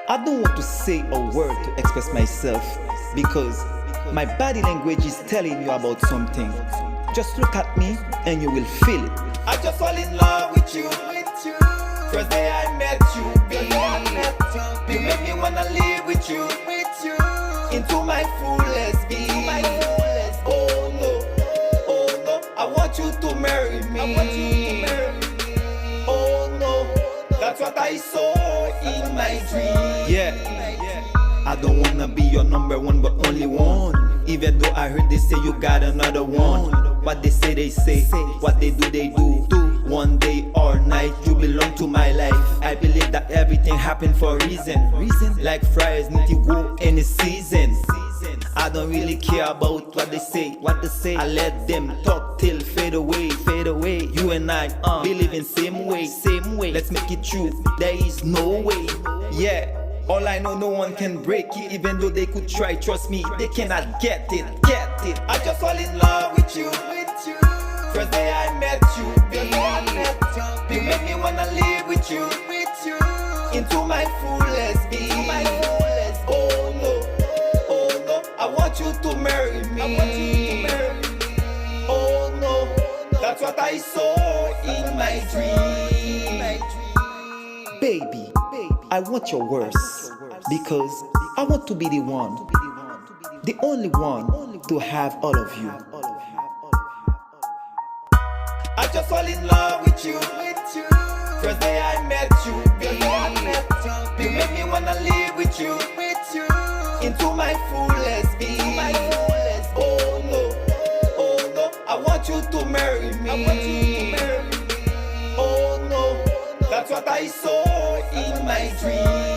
I don't want to say a word to express myself because my body language is telling you about something. Just look at me and you will feel it. I just fall in love with you. First day I met you, baby. You make me wanna live with you. Into my fullest being. Oh no, I want you to marry me. Oh no, that's what I saw in my dream. Yeah, I don't wanna be your number one, but only one. Even though I heard they say you got another one. What they say, they say. What they do. One day or night, you belong to my life. I believe that everything happened for a reason. Like fries need to go in the season. I don't really care about what they say. I let them talk till fade away. You and I believe in same way. Let's make it true. There is no way. Yeah. All I know, no one can break it. Even though they could try, trust me, they cannot get it. I just fall in love with you. First day I met you, baby. You make me wanna live with you. Into my fullest being. Oh no, I want you to marry me. Oh no, that's what I saw in my dream. Baby, I want your words because I want to be the one, the only one to have all of you. I just fall in love with you. First day I met you, baby. You make me wanna live with you. Into my fullest being. Oh no, I want you to marry me. Oh no, that's what I saw in my dream.